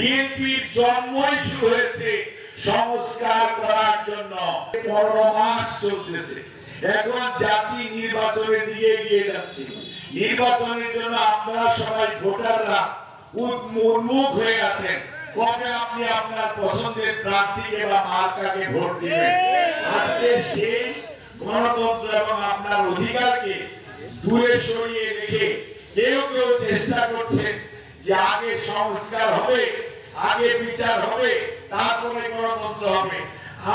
বিএনপির জন্মই শুরু হয়েছে সংস্কার করার জন্য। 15 মাস চলতেছে, এখন জাতি নির্বাচনের দিকে এগিয়ে যাচ্ছে। নির্বাচনের জন্য আপনারা সবাই ভোটাররা উন্মুখ হয়ে আছেন, কবে আপনি আপনার পছন্দের প্রার্থীকে বা মার্কাকে ভোট দিবেন। আজকে সেই গণতন্ত্র এবং আপনার অধিকারকে দূরে সরিয়ে রেখে কেউ কেউ চেষ্টা করছেন যে আগে সংস্কার হবে, আগে বিচার হবে, তারপরে গণতন্ত্র হবে।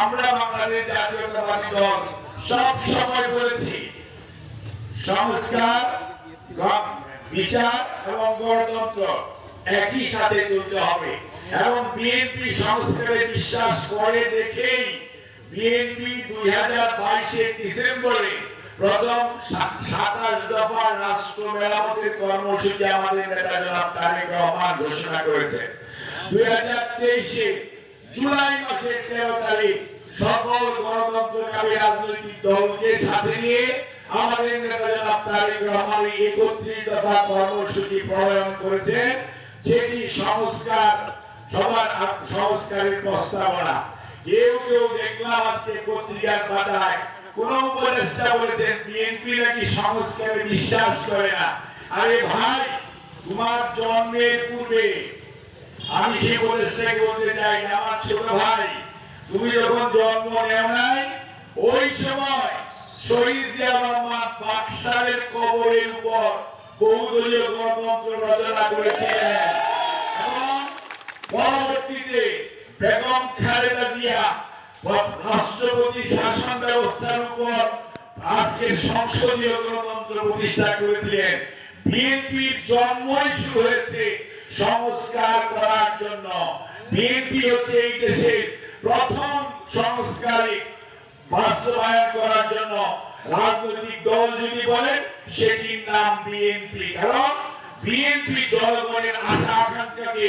আমরা বাংলাদেশ জাতীয়তাবাদী দল সব সময় বলেছি সংস্কার, বিচার এবং গণতন্ত্র একই সাথে চলতে হবে, এবং বিএনপি সংস্কারে বিশ্বাস করে দেখেই বিএনপি 2022 ডিসেম্বরে প্রথম 27 দফা রাষ্ট্র মেরামতের কর্মসূচি আমাদের নেতা জনাব তারেক রহমান ঘোষণা করেছে। 2023 জুলাই মাসের 13 তারিখ সকল গণতন্ত্রকামী রাজনৈতিক দলকে সাথে নিয়ে আমাদের নেতা জনাব তারেক রহমান 31 দফা কর্মসূচি প্রণয়ন করেছেন, যেটি সংস্কারের প্রস্তাবনা। কেউ কেউ দেখলাম আজকে পত্রিকার পাতায় কোন উপদেষ্টা বলেছেন বিএনপি নাকি সংস্কারে বিশ্বাস করে না। আরে ভাই, তোমার জন্মের পূর্বে আমি সেই উপদেষ্টাকে বলতে চাই, আমার ছোট ভাই, তুমি যখন জন্ম নেও নাই ওই সময় শহীদ জিয়া রহমান বাকশালের কবরের উপর বহুদলীয় গণতন্ত্র রচনা করেছিলেন, এবং পরবর্তীতে বেগম খালেদা জিয়া রাষ্ট্রপতি শাসন ব্যবস্থার উপর আজকে সংসদীয় গণতন্ত্র প্রতিষ্ঠা করেছিলেন। বিএনপির জন্মই শুরু হয়েছে সংস্কার করার জন্য। বিএনপি হচ্ছে এই দেশের প্রথম সংস্কারিক বাস্তবায়ন করার জন্য রাজনৈতিক দল যদি বলেন সেটির নাম বিএনপি, কারণ বিএনপি জনগণের আশা আকাঙ্ক্ষাকে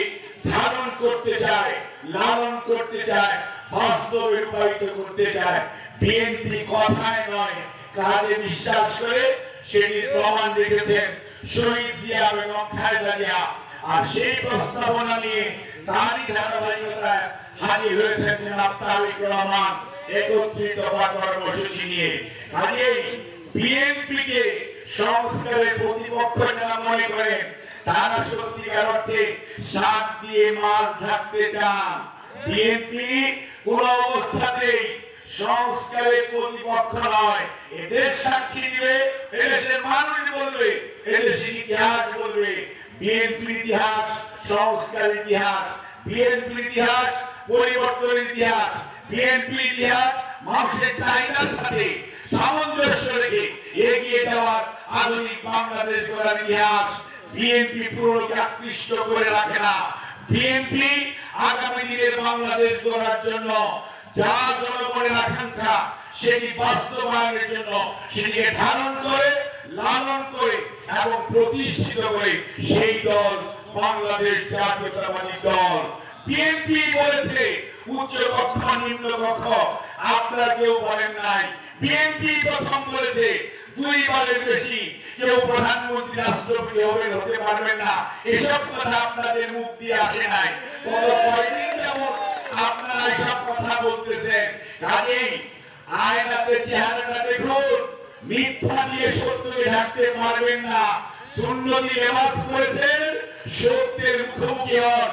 ধারণ করতে চায়, লালন করতে চায়, বাস্তবে রূপায়িত করতে চায়। বিএনপি কথায় নয় কাজে বিশ্বাস করে, সেটির প্রমাণ রেখেছেন শহীদ জিয়া এবং খালেদা জিয়া। আর সেই প্রস্তাবনা নিয়ে তারই ধারাবাহিকতায় হাজির হয়েছেন জনাব তারেক রহমান 31 দফা কর্মসূচি নিয়ে। কাজেই বিএনপিকে সংস্কারের প্রতিপক্ষ যারা মনে করেন তারা সত্যিকার অর্থে শাক দিয়ে মাছ ঢাকতে চান। বিএনপি কোন অবস্থাতেই সংস্কারের প্রতিপক্ষ নয়। এদের সাক্ষী দিবে, এদেশের মানুষ বলবে, এদেশের ইতিহাস বলবে। বিএনপির ইতিহাস সংস্কারের ইতিহাস, বিএনপির ইতিহাস পরিবর্তনের ইতিহাস, বিএনপির ইতিহাস মানুষের চাহিদার সাথে সামঞ্জস্য রেখে এগিয়ে যাওয়ার আধুনিক বাংলাদেশ গড়ার ইতিহাস। বিএনপি পুরোকে আকৃষ্ট করে রাখে না। বিএনপি আগামী দিনের বাংলাদেশ গড়ার জন্য যা জনগণের আকাঙ্ক্ষা সেটি বাস্তবায়নের জন্য সেটিকে ধারণ করে, লালন করে এবং প্রতিষ্ঠিত করে সেই দল বাংলাদেশ জাতীয়তাবাদী দল। বিএনপি বলেছে উচ্চ কক্ষ নিম্ন কক্ষ, আপনারা কেউ বলেন নাই। বিএনপি প্রথম বলেছে 2 বারের বেশি কেউ প্রধানমন্ত্রী রাষ্ট্রপতি হতে পারবেন না। এসব কথা আপনাদের মুখ দিয়ে আসে নাই। গত কয়েকদিন যাবত আপনারা এসব কথা বলতেছেন। কাজেই আয়নাতে চেহারাটা দেখুন, মিথ্যা দিয়ে সত্যকে ঢাকতে পারবেন না। সুন্নতি লেবাস করেছেন, সত্যের মুখোমুখি হন।